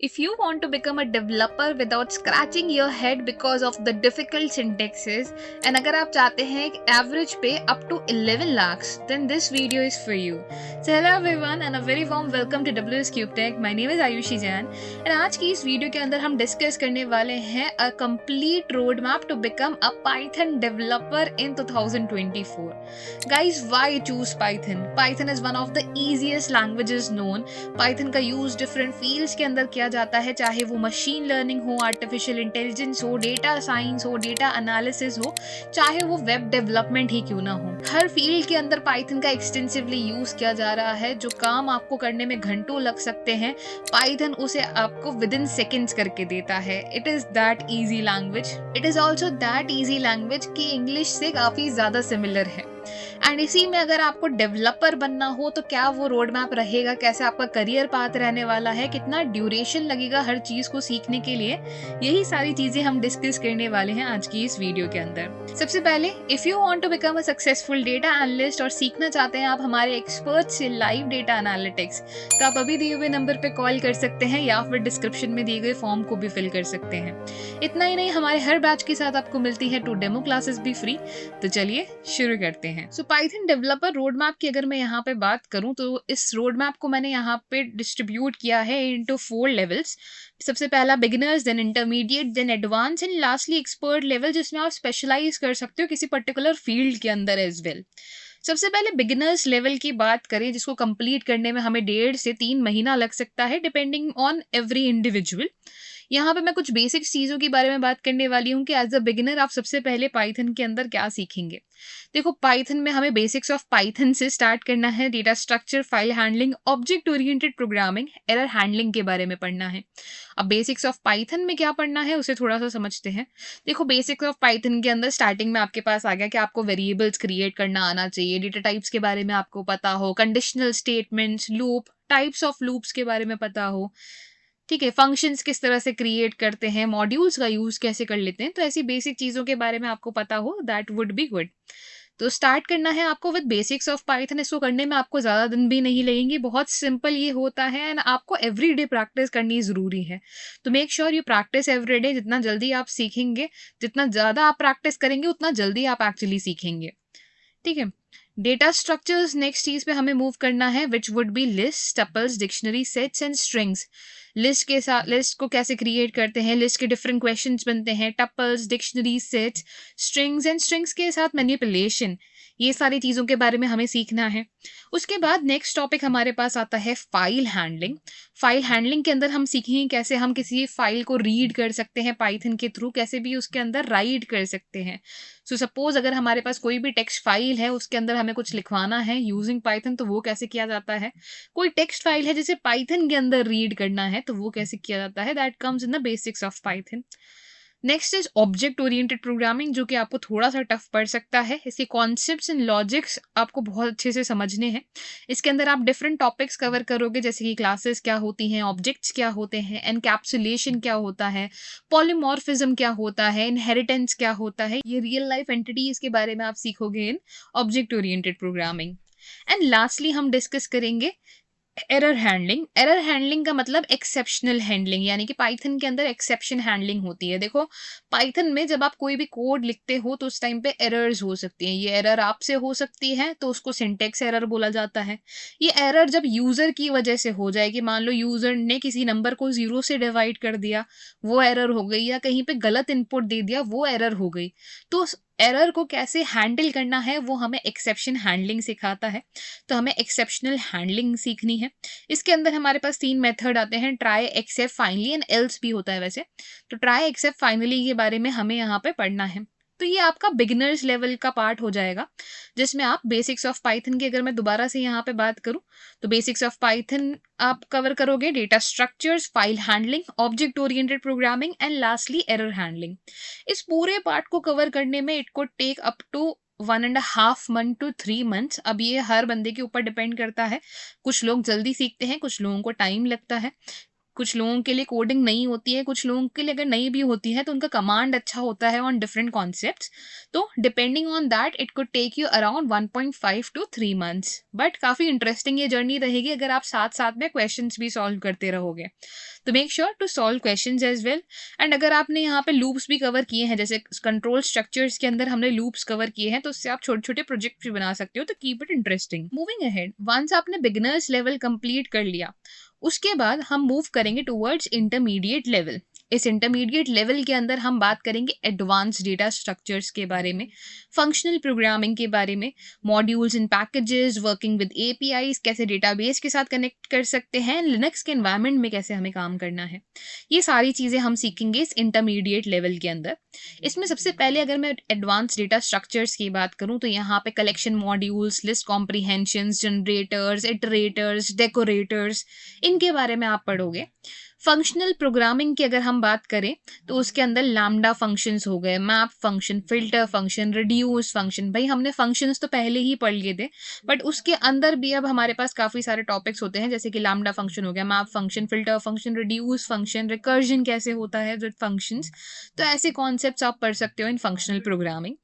If you want to become a developer without scratching your head because of the difficult syntaxes and अगर आप चाहते हैं एक average pay up to 11 lakhs, then this video is for you. So hello everyone and a very warm welcome to WS Cube Tech. My name is Ayushi Jain and आज की इस video के अंदर हम डिस्कस करने वाले हैं a complete roadmap to become a Python developer in 2024. Guys, why choose Python? Python is one of the easiest languages known. Python का use different fields के अंदर किया जाता है, चाहे वो मशीन लर्निंग हो, आर्टिफिशियल इंटेलिजेंस हो, डेटा साइंस हो, डेटा एनालिसिस हो, चाहे वो वेब डेवलपमेंट ही क्यों ना हो, हर फील्ड के अंदर पाइथन का एक्सटेंसिवली यूज किया जा रहा है। जो काम आपको करने में घंटों लग सकते हैं, पाइथन उसे आपको विद इन सेकेंड्स करके देता है। It is that easy language. It is also that easy language कि इंग्लिश से काफी ज्यादा सिमिलर है। एंड इसी में अगर आपको डेवलपर बनना हो तो क्या वो रोड मैप रहेगा, कैसे आपका करियर पाथ रहने वाला है, कितना ड्यूरेशन लगेगा हर चीज को सीखने के लिए, यही सारी चीजें हम डिस्कस करने वाले हैं आज की इस वीडियो के अंदर। सबसे पहले, if you want to become a successful data analyst और सीखना चाहते हैं आप हमारे एक्सपर्ट से लाइव डेटा एनालिटिक्स, तो आप अभी दिए हुए नंबर पे कॉल कर सकते हैं या फिर डिस्क्रिप्शन में दिए गए फॉर्म को भी फिल कर सकते हैं। इतना ही नहीं, हमारे हर बैच के साथ आपको मिलती है 2 डेमो क्लासेस भी फ्री। तो चलिए शुरू करते हैं। सो पाइथन डेवलपर रोड मैप की अगर मैं यहाँ पे बात करूँ तो इस रोड मैप को मैंने यहाँ पे डिस्ट्रीब्यूट किया है इनटू 4 लेवल्स। सबसे पहला beginners, then intermediate, then advance and lastly expert level, जिसमें आप स्पेशलाइज कर सकते हो किसी पर्टिकुलर फील्ड के अंदर एज वेल। सबसे पहले बिगिनर्स लेवल की बात करें, जिसको कंप्लीट करने में हमें 1.5 से 3 महीना लग सकता है डिपेंडिंग ऑन एवरी इंडिविजुअल। यहाँ पे मैं कुछ बेसिक चीज़ों के बारे में बात करने वाली हूँ कि एज अ बिगिनर आप सबसे पहले पाइथन के अंदर क्या सीखेंगे। देखो, पाइथन में हमें बेसिक्स ऑफ पाइथन से स्टार्ट करना है। Data structure, file handling, object oriented programming, error handling के बारे में पढ़ना है। अब बेसिक्स ऑफ पाइथन में क्या पढ़ना है उसे थोड़ा सा समझते हैं। देखो, बेसिक्स ऑफ पाइथन के अंदर स्टार्टिंग में आपके पास आ गया कि आपको वेरिएबल्स क्रिएट करना आना चाहिए, डेटा टाइप्स के बारे में आपको पता हो, conditional statements, loop, types of loops के बारे में पता हो, ठीक है, फंक्शंस किस तरह से क्रिएट करते हैं, मॉड्यूल्स का यूज कैसे कर लेते हैं। तो ऐसी बेसिक चीज़ों के बारे में आपको पता हो, दैट वुड बी गुड। तो स्टार्ट करना है आपको विद बेसिक्स ऑफ पाइथन। इसको करने में आपको ज़्यादा दिन भी नहीं लगेंगे, बहुत सिंपल ये होता है एंड आपको एवरीडे प्रैक्टिस करनी ज़रूरी है। तो make sure you practice everyday. जितना जल्दी आप सीखेंगे, जितना ज़्यादा आप प्रैक्टिस करेंगे, उतना जल्दी आप एक्चुअली सीखेंगे, ठीक है। डेटा स्ट्रक्चर्स नेक्स्ट चीज पे हमें मूव करना है, which would be list, tuples, dictionary, sets and strings. List के साथ, लिस्ट को कैसे क्रिएट करते हैं, लिस्ट के डिफरेंट क्वेश्चंस बनते हैं, tuples, dictionary, sets, strings and strings के साथ मैनिपुलेशन, ये सारी चीज़ों के बारे में हमें सीखना है। उसके बाद नेक्स्ट टॉपिक हमारे पास आता है फाइल हैंडलिंग। फाइल हैंडलिंग के अंदर हम सीखेंगे कैसे हम किसी फाइल को रीड कर सकते हैं पाइथन के थ्रू, कैसे भी उसके अंदर राइट कर सकते हैं। सो सपोज अगर हमारे पास कोई भी टेक्स्ट फाइल है, उसके अंदर हमें कुछ लिखवाना है यूजिंग पाइथन, तो वो कैसे किया जाता है। कोई टेक्स्ट फाइल है जिसे पाइथन के अंदर रीड करना है, तो वो कैसे किया जाता है, that comes in the basics of Python. Next is object oriented programming, जो कि आपको थोड़ा सा टफ पड़ सकता है। इसके कॉन्सेप्ट्स एंड लॉजिक्स आपको बहुत अच्छे से समझने हैं। इसके अंदर आप डिफरेंट टॉपिक्स कवर करोगे, जैसे कि क्लासेस क्या होती हैं, ऑब्जेक्ट्स क्या होते हैं, एनकैप्सुलेशन क्या होता है, पॉलीमॉर्फिज्म क्या होता है, इनहेरिटेंस क्या होता है, ये रियल लाइफ एंटिटीज के बारे में आप सीखोगे in object oriented programming. And lastly हम डिस्कस करेंगे एरर हैंडलिंग। एरर हैंडलिंग का मतलब एक्सेप्शनल हैंडलिंग, यानी कि पाइथन के अंदर एक्सेप्शन हैंडलिंग होती है। देखो, पाइथन में जब आप कोई भी कोड लिखते हो तो उस टाइम पे एरर्स हो सकती हैं। ये एरर आपसे हो सकती है तो उसको सिंटेक्स एरर बोला जाता है। ये एरर जब यूजर की वजह से हो जाएगी, मान लो यूजर ने किसी नंबर को 0 से डिवाइड कर दिया, वो एरर हो गई, या कहीं पे गलत इनपुट दे दिया, वो एरर हो गई। तो एरर को कैसे हैंडल करना है वो हमें एक्सेप्शन हैंडलिंग सिखाता है। तो हमें एक्सेप्शनल हैंडलिंग सीखनी है। इसके अंदर हमारे पास 3 मेथड आते हैं, try, except, finally and else भी होता है वैसे। तो ट्राई, एक्सेप्ट, फाइनली के बारे में हमें यहाँ पे पढ़ना है। तो ये आपका बिगिनर्स लेवल का पार्ट हो जाएगा, जिसमें आप बेसिक्स ऑफ पाइथन की अगर मैं दोबारा से यहाँ पे बात करूँ तो बेसिक्स ऑफ पाइथन आप कवर करोगे, data structures, file handling, object oriented programming and lastly error handling. इस पूरे पार्ट को कवर करने में इट को take up to 1.5 month to 3 months। अब ये हर बंदे के ऊपर डिपेंड करता है, कुछ लोग जल्दी सीखते हैं, कुछ लोगों को टाइम लगता है। कुछ लोगों के लिए कोडिंग नहीं होती है, कुछ लोगों के लिए अगर नहीं भी होती है तो उनका कमांड अच्छा होता है ऑन डिफरेंट कॉन्सेप्ट्स। तो depending on that it could take you around 1.5 to 3 months. But काफ़ी इंटरेस्टिंग ये जर्नी रहेगी अगर आप साथ साथ में क्वेश्चंस भी सॉल्व करते रहोगे। तो make sure to solve questions as well. And अगर आपने यहाँ पे लूप्स भी कवर किए हैं, जैसे कंट्रोल स्ट्रक्चर्स के अंदर हमने लूप्स कवर किए हैं, तो उससे आप छोटे छोटे प्रोजेक्ट भी बना सकते हो। तो keep it interesting. Moving ahead, once आपने बिगिनर्स लेवल कंप्लीट कर लिया, उसके बाद हम मूव करेंगे टूवर्ड्स इंटरमीडिएट लेवल। इस इंटरमीडिएट लेवल के अंदर हम बात करेंगे एडवांस डेटा स्ट्रक्चर्स के बारे में, फंक्शनल प्रोग्रामिंग के बारे में, modules and packages, working with APIs, कैसे डेटाबेस के साथ कनेक्ट कर सकते हैं, लिनक्स के एनवायरनमेंट में कैसे हमें काम करना है। ये सारी चीज़ें हम सीखेंगे इस इंटरमीडिएट लेवल के अंदर। इसमें सबसे पहले अगर मैं एडवांस डेटा स्ट्रक्चर्स की बात करूं तो यहाँ पे collection modules, list comprehensions, generators, iterators, decorators, इनके बारे में आप पढ़ोगे। फंक्शनल प्रोग्रामिंग की अगर हम बात करें तो उसके अंदर लैम्डा फंक्शंस हो गए, map function, filter function, reduce function. भाई हमने फंक्शंस तो पहले ही पढ़ लिए थे, बट उसके अंदर भी अब हमारे पास काफ़ी सारे टॉपिक्स होते हैं, जैसे कि लैम्डा फंक्शन हो गया, map function, filter function, reduce function, recursion कैसे होता है विद फंक्शंस। तो ऐसे कॉन्सेप्ट्स आप पढ़ सकते हो इन फंक्शनल प्रोग्रामिंग।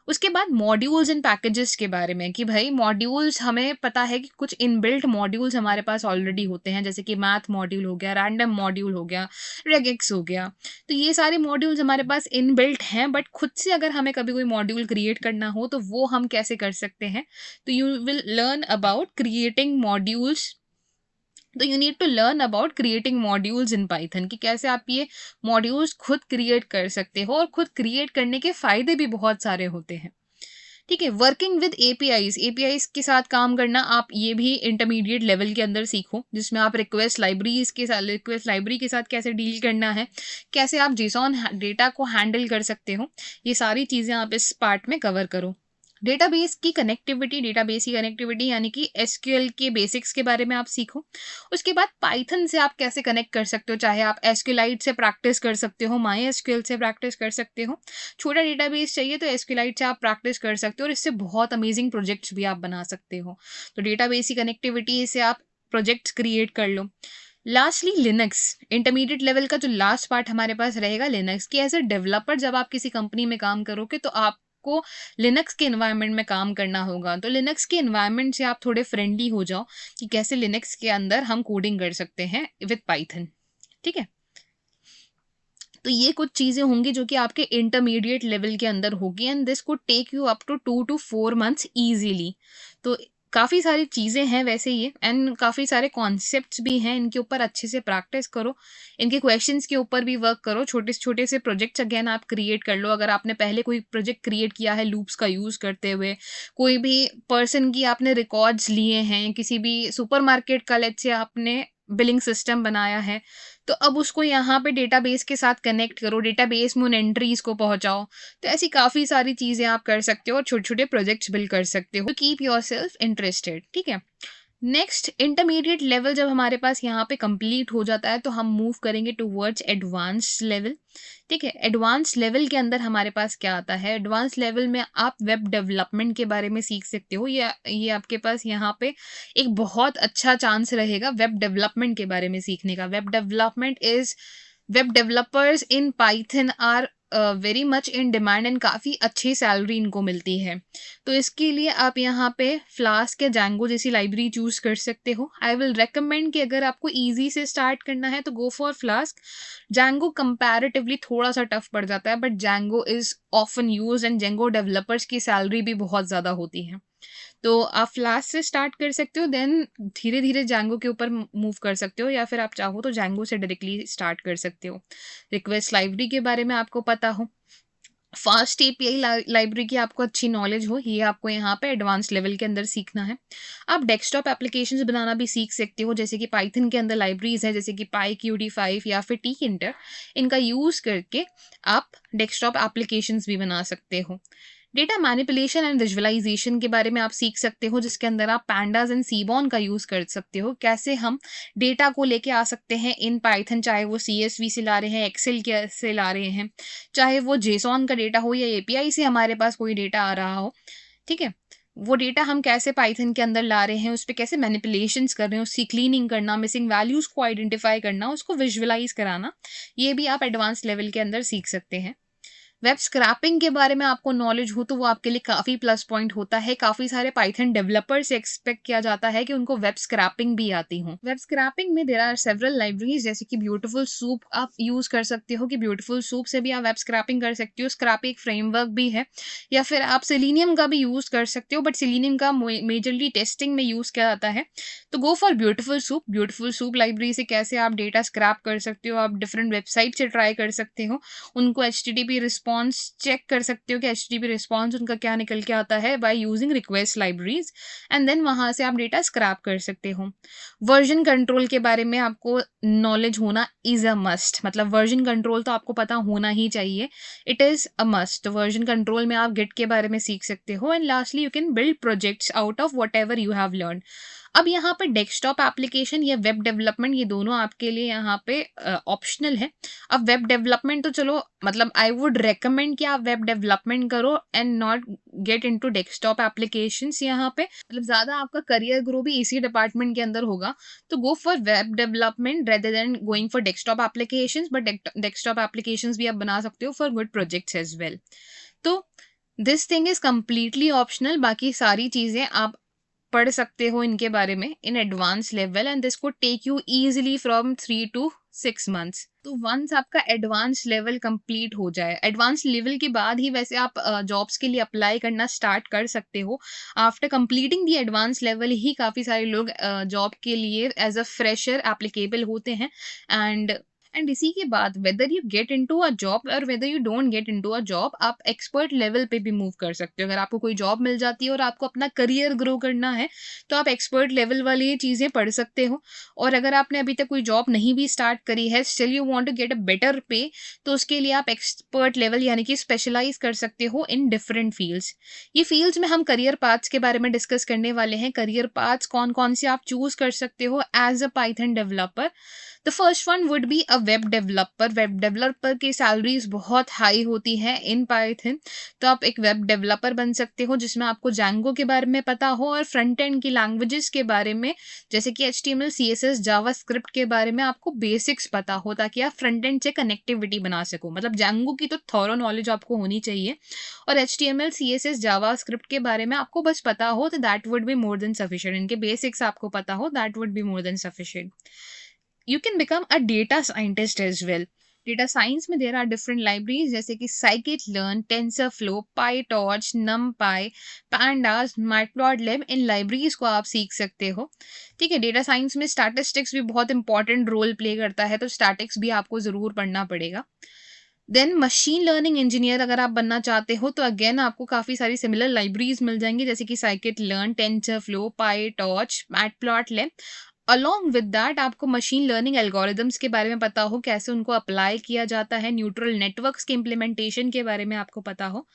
उसके बाद मॉड्यूल्स एंड पैकेजेस के बारे में कि भाई मॉड्यूल्स, हमें पता है कि कुछ इनबिल्ट मॉड्यूल्स हमारे पास ऑलरेडी होते हैं, जैसे कि मैथ मॉड्यूल हो गया, रैंडम मॉड्यूल हो गया, रेगेक्स हो गया। तो ये सारे मॉड्यूल्स हमारे पास इनबिल्ट हैं, बट खुद से अगर हमें कभी कोई मॉड्यूल क्रिएट करना हो तो वो हम कैसे कर सकते हैं। तो you will learn about creating modules. तो you need to learn about creating modules in Python, कि कैसे आप ये मॉड्यूल्स खुद क्रिएट कर सकते हो, और खुद क्रिएट करने के फायदे भी बहुत सारे होते हैं। ठीक है, वर्किंग विद एपीआईज के साथ काम करना आप ये भी इंटरमीडिएट लेवल के अंदर सीखो, जिसमें आप रिक्वेस्ट लाइब्रेरी के साथ कैसे डील करना है, कैसे आप जेसॉन डेटा को हैंडल कर सकते हो, ये सारी चीज़ें आप इस पार्ट में कवर करो। डेटाबेस की कनेक्टिविटी यानी कि एसक्यूएल के बेसिक्स के बारे में आप सीखो। उसके बाद पाइथन से आप कैसे कनेक्ट कर सकते हो, चाहे आप एसक्यूएलाइट से प्रैक्टिस कर सकते हो, माई एसक्यूएल से प्रैक्टिस कर सकते हो। छोटा डेटाबेस चाहिए तो एसक्यूएलाइट से आप प्रैक्टिस कर सकते हो, और इससे बहुत अमेजिंग प्रोजेक्ट्स भी आप बना सकते हो। तो डेटाबेस की कनेक्टिविटी से आप प्रोजेक्ट्स क्रिएट कर लो। लास्टली लिनक्स, इंटरमीडिएट लेवल का जो लास्ट पार्ट हमारे पास रहेगा लिनक्स की। एज ए डेवलपर जब आप किसी कंपनी में काम करोगे तो आपको लिनक्स के एनवायरनमेंट में काम करना होगा। तो लिनक्स के एनवायरनमेंट से आप थोड़े फ्रेंडली हो जाओ कि कैसे लिनक्स के अंदर हम कोडिंग कर सकते हैं विद पाइथन। ठीक है, तो ये कुछ चीज़ें होंगी जो कि आपके इंटरमीडिएट लेवल के अंदर होगी, and this could take you up to 2 to 4 months easily. तो काफ़ी सारी चीज़ें हैं वैसे ये, एंड काफ़ी सारे कॉन्सेप्ट्स भी हैं, इनके ऊपर अच्छे से प्रैक्टिस करो, इनके क्वेश्चंस के ऊपर भी वर्क करो, छोटे छोटे से प्रोजेक्ट्स अगेन आप क्रिएट कर लो। अगर आपने पहले कोई प्रोजेक्ट क्रिएट किया है लूप्स का यूज़ करते हुए, कोई भी पर्सन की आपने रिकॉर्ड्स लिए हैं, किसी भी सुपरमार्केट का लेट्स से आपने बिलिंग सिस्टम बनाया है, तो अब उसको यहाँ पे डेटाबेस के साथ कनेक्ट करो, डेटाबेस में उन एंट्रीज को पहुंचाओ। तो ऐसी काफ़ी सारी चीज़ें आप कर सकते हो और छोटे छोटे प्रोजेक्ट्स बिल्ड कर सकते हो। Keep your self interested. ठीक है, नेक्स्ट इंटरमीडिएट लेवल जब हमारे पास यहाँ पे कंप्लीट हो जाता है तो हम मूव करेंगे टूवर्ड्स एडवांस लेवल। ठीक है, एडवांस लेवल के अंदर हमारे पास क्या आता है, एडवांस लेवल में आप वेब डेवलपमेंट के बारे में सीख सकते हो। ये आपके पास यहाँ पे एक बहुत अच्छा चांस रहेगा वेब डेवलपमेंट के बारे में सीखने का। Web developers in Python are very much in demand, and काफ़ी अच्छी सैलरी इनको मिलती है। तो इसके लिए आप यहाँ पे फ्लास्क या जैंगो जैसी लाइब्रेरी चूज कर सकते हो। आई विल रेकमेंड कि अगर आपको इजी से स्टार्ट करना है तो go for flask. Django comparatively थोड़ा सा टफ पड़ जाता है, but Django is often use, and Django developers की सैलरी भी बहुत ज़्यादा होती है। तो आप फ्लास्क से स्टार्ट कर सकते हो, देन धीरे धीरे जैंगो के ऊपर मूव कर सकते हो, या फिर आप चाहो तो जैंगो से डायरेक्टली स्टार्ट कर सकते हो। रिक्वेस्ट लाइब्रेरी के बारे में आपको पता हो, फास्ट एपीआई लाइब्रेरी की आपको अच्छी नॉलेज हो, ये आपको यहाँ पे एडवांस लेवल के अंदर सीखना है। आप डेस्कटॉप एप्लीकेशंस बनाना भी सीख सकते हो, जैसे कि पाइथन के अंदर लाइब्रेरीज है जैसे कि PyQt5 या फिर tkinter, इनका यूज़ करके आप डेस्कटॉप एप्लीकेशंस भी बना सकते हो। डेटा मैनिपुलेशन एंड विजुअलाइजेशन के बारे में आप सीख सकते हो, जिसके अंदर आप पैंडाज एंड सीबॉन का यूज़ कर सकते हो। कैसे हम डेटा को लेके आ सकते हैं इन पाइथन, चाहे वो CSV से ला रहे हैं, एक्सेल के से ला रहे हैं, चाहे वो जेसॉन का डेटा हो या एपीआई से हमारे पास कोई डेटा आ रहा हो। ठीक है, वो डेटा हम कैसे पाइथन के अंदर ला रहे हैं, उस पे कैसे मैनिपुलेशंस कर रहे हैं, उसकी क्लीनिंग करना, मिसिंग वैल्यूज़ को आइडेंटिफाई करना, उसको विजुअलाइज़ कराना, ये भी आप एडवांस लेवल के अंदर सीख सकते हैं। वेब स्क्रैपिंग के बारे में आपको नॉलेज हो तो वो आपके लिए काफ़ी प्लस पॉइंट होता है। काफ़ी सारे पाइथन डेवलपर से एक्सपेक्ट किया जाता है कि उनको वेब स्क्रैपिंग भी आती हो। वेब स्क्रैपिंग में देयर आर सेवरल लाइब्रेरीज, जैसे कि ब्यूटीफुल सूप आप यूज़ कर सकते हो, कि ब्यूटीफुल सूप से भी आप वेब स्क्रैपिंग कर सकते हो। स्क्रैप एक फ्रेमवर्क भी है, या फिर आप सेलेनियम का भी यूज़ कर सकते हो, बट सेलेनियम का मेजरली टेस्टिंग में यूज़ किया जाता है। तो go for beautiful soup. Beautiful soup library से कैसे आप डेटा स्क्रैप कर सकते हो, आप डिफरेंट वेबसाइट से ट्राई कर सकते हो, उनको HTTP रिस्पॉन्स चेक कर सकते हो कि HTTP रिस्पॉन्स उनका क्या निकल के आता है by using request libraries, and then वहाँ से आप डेटा स्क्रैप कर सकते हो। वर्जन कंट्रोल के बारे में आपको नॉलेज होना इज़ अ मस्ट, मतलब वर्जन कंट्रोल तो आपको पता होना ही चाहिए, it is a must. Version control में आप गिट के बारे में सीख सकते हो, and lastly you can build projects out of what ever you have learn. अब यहाँ पे डेस्कटॉप एप्लीकेशन या वेब डेवलपमेंट, ये दोनों आपके लिए यहाँ पे ऑप्शनल है। अब वेब डेवलपमेंट तो चलो, मतलब आई वुड रेकमेंड कि आप वेब डेवलपमेंट करो and not get into desktop applications. यहाँ पे मतलब ज़्यादा आपका करियर ग्रो भी इसी डिपार्टमेंट के अंदर होगा, तो go for web development rather than going for desktop applications. But desktop applications भी आप बना सकते हो for good projects as well. तो this thing is completely optional, बाकी सारी चीज़ें आप पढ़ सकते हो इनके बारे में in advance level, and this को take you easily from 3 to 6 months। तो वंस आपका एडवांस लेवल कंप्लीट हो जाए, एडवांस लेवल के बाद ही वैसे आप जॉब्स के लिए अप्लाई करना स्टार्ट कर सकते हो। After completing the advance level ही काफ़ी सारे लोग जॉब के लिए एज अ फ्रेशर एप्लीकेबल होते हैं। एंड इसी के बाद whether you get into a job और whether you don't get into a job, आप एक्सपर्ट लेवल पे भी मूव कर सकते हो। अगर आपको कोई जॉब मिल जाती है और आपको अपना करियर ग्रो करना है, तो आप एक्सपर्ट लेवल वाली चीज़ें पढ़ सकते हो। और अगर आपने अभी तक कोई जॉब नहीं भी स्टार्ट करी है, still you want to get a better pay, तो उसके लिए आप एक्सपर्ट लेवल यानी कि स्पेशलाइज कर सकते हो इन डिफरेंट फील्ड्स। ये फील्ड्स में हम करियर पाथ्स के बारे में डिस्कस करने वाले हैं। करियर पाथ्स कौन कौन से आप चूज कर सकते हो as a Python developer. The first one would be a web developer. Web developer की सैलरीज बहुत हाई होती हैं इन पाइथन, तो आप एक वेब डेवलपर बन सकते हो जिसमें आपको जैंगो के बारे में पता हो और फ्रंट एंड की लैंग्वेजेस के बारे में, जैसे कि HTML CSS जावास्क्रिप्ट के बारे में आपको बेसिक्स पता हो, ताकि आप फ्रंट एंड से कनेक्टिविटी बना सको। मतलब जैंगो की तो थॉरो नॉलेज आपको होनी चाहिए, और HTML CSS जावास्क्रिप्ट के बारे में आपको बस पता हो, तो that would be more than sufficient. इनके बेसिक्स आपको पता हो, that would be more than sufficient. You can become a data scientist as well. Data science में देर आर डिफरेंट लाइब्रेरीज, जैसे कि scikit-learn, TensorFlow, PyTorch, NumPy, Pandas, Matplotlib, इन libraries को आप सीख सकते हो। ठीक है, डेटा साइंस में स्टैटिस्टिक्स भी बहुत इंपॉर्टेंट रोल प्ले करता है, तो स्टैटिक्स भी आपको ज़रूर पढ़ना पड़ेगा। देन मशीन लर्निंग इंजीनियर अगर आप बनना चाहते हो, तो अगेन आपको काफ़ी सारी सिमिलर लाइब्रेरीज मिल जाएंगी, जैसे कि scikit-learn, TensorFlow, PyTorch, Matplotlib। Along with that आपको मशीन लर्निंग एल्गोरिदम्स के बारे में पता हो, कैसे उनको अप्लाई किया जाता है, न्यूट्रल नेटवर्क्स के इम्प्लीमेंटेशन के बारे में आपको पता हो,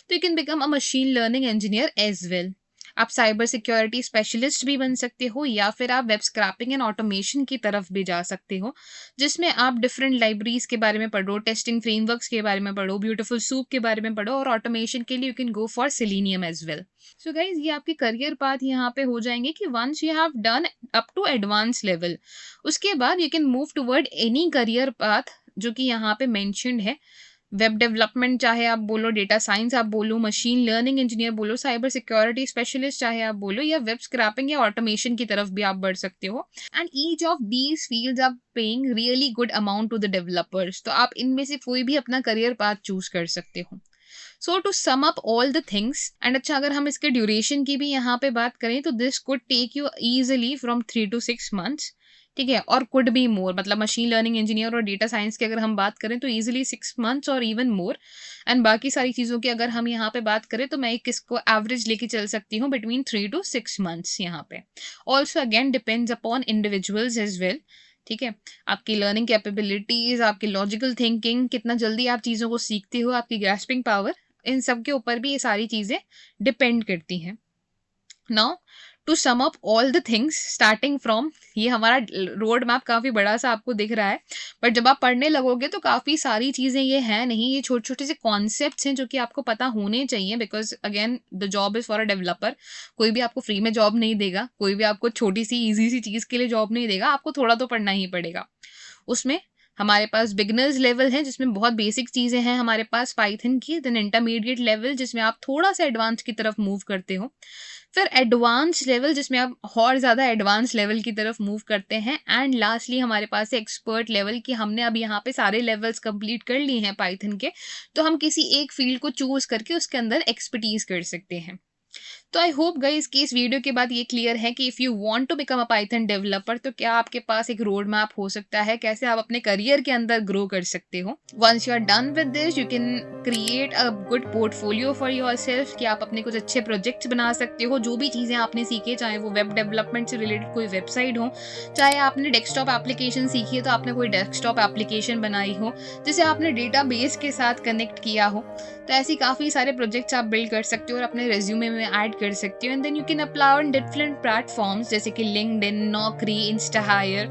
तो you can become a machine learning engineer as well. आप साइबर सिक्योरिटी स्पेशलिस्ट भी बन सकते हो, या फिर आप वेब स्क्रैपिंग एंड ऑटोमेशन की तरफ भी जा सकते हो, जिसमें आप डिफरेंट लाइब्रेरीज के बारे में पढ़ो, टेस्टिंग फ्रेमवर्क्स के बारे में पढ़ो, ब्यूटीफुल सूप के बारे में पढ़ो, और ऑटोमेशन के लिए you can go for selenium as well. So guys, ये आपके करियर पाथ यहाँ पे हो जाएंगे कि once you have done up to advance level, उसके बाद you can move toward any career path जो कि यहाँ पे मेंशन्ड है। वेब डेवलपमेंट चाहे आप बोलो, डेटा साइंस आप बोलो, मशीन लर्निंग इंजीनियर बोलो, साइबर सिक्योरिटी स्पेशलिस्ट चाहे आप बोलो, या वेब स्क्रैपिंग या ऑटोमेशन की तरफ भी आप बढ़ सकते हो। And each of these fields are paying really good amount to the developers, तो आप इनमें से कोई भी अपना करियर पाथ चूज कर सकते हो। So to sum up all the things, and अच्छा अगर हम इसके ड्यूरेशन की भी यहाँ पे बात करें, तो this could take you easily from 3 to 6 months। ठीक है, और कुड बी मोर, मतलब मशीन लर्निंग इंजीनियर और डेटा साइंस की अगर हम बात करें तो ईजिली 6 months और इवन मोर। एंड बाकी सारी चीज़ों की अगर हम यहाँ पे बात करें, तो मैं एक इसको एवरेज लेके चल सकती हूँ बिटवीन 3 to 6 months यहाँ पे। Also again depends upon individuals as well. ठीक है, आपकी लर्निंग कैपेबिलिटीज, आपकी लॉजिकल थिंकिंग, कितना जल्दी आप चीज़ों को सीखते हो, आपकी ग्रास्पिंग पावर, इन सब के ऊपर भी ये सारी चीज़ें डिपेंड करती हैं। Now to sum up all the things starting from, ये हमारा रोड मैप काफ़ी बड़ा सा आपको दिख रहा है, बट जब आप पढ़ने लगोगे तो काफ़ी सारी चीज़ें ये हैं नहीं, ये छोटे-छोटे से कॉन्सेप्ट्स हैं जो कि आपको पता होने चाहिए, because again the job is for a developer. कोई भी आपको फ्री में जॉब नहीं देगा, कोई भी आपको छोटी-सी ईज़ी सी चीज़ के लिए जॉब नहीं देगा, आपको थोड़ा तो पढ़ना ही पड़ेगा। उसमें हमारे पास बिगिनर्स लेवल है जिसमें बहुत बेसिक चीज़ें हैं हमारे पास पाइथन की, देन इंटरमीडिएट लेवल जिसमें आप थोड़ा सा एडवांस की तरफ मूव करते हो, फिर एडवांस लेवल जिसमें आप और ज़्यादा एडवांस लेवल की तरफ मूव करते हैं, एंड लास्टली हमारे पास है एक्सपर्ट लेवल कि हमने अब यहाँ पे सारे लेवल्स कंप्लीट कर लिए हैं पाइथन के, तो हम किसी एक फील्ड को चूज़ करके उसके अंदर एक्सपर्टीज कर सकते हैं। तो आई होप गाइस कि इस वीडियो के बाद ये क्लियर है कि if you want to become a Python developer तो क्या आपके पास एक रोड मैप हो सकता है, कैसे आप अपने करियर के अंदर ग्रो कर सकते हो। Once you are done with this you can create a good portfolio for yourself, कि आप अपने कुछ अच्छे प्रोजेक्ट्स बना सकते हो, जो भी चीज़ें आपने सीखे, चाहे वो वेब डेवलपमेंट से रिलेटेड कोई वेबसाइट हो, चाहे आपने डेस्कटॉप एप्लीकेशन सीखी है तो आपने कोई डेस्कटॉप एप्लीकेशन बनाई हो जिसे आपने डेटाबेस के साथ कनेक्ट किया हो, तो ऐसी काफ़ी सारे प्रोजेक्ट्स आप बिल्ड कर सकते हो और अपने रेज्यूमे में ऐड कर सकते हो, and then you can apply on different platforms जैसे कि लिंक्डइन, नौकरी, इंस्टा हायर,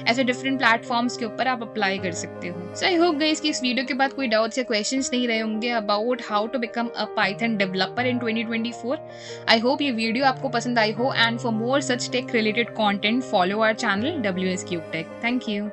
ऐसे डिफरेंट प्लेटफॉर्म्स के ऊपर आप अप्लाई कर सकते हो। सो आई होप गाइस कि इस वीडियो के बाद कोई डाउट्स या क्वेश्चंस नहीं रहे होंगे about how to become a Python developer in 2024। I hope ये वीडियो आपको पसंद आई हो, and for more such tech related content follow our channel WS Cube Tech। Thank you.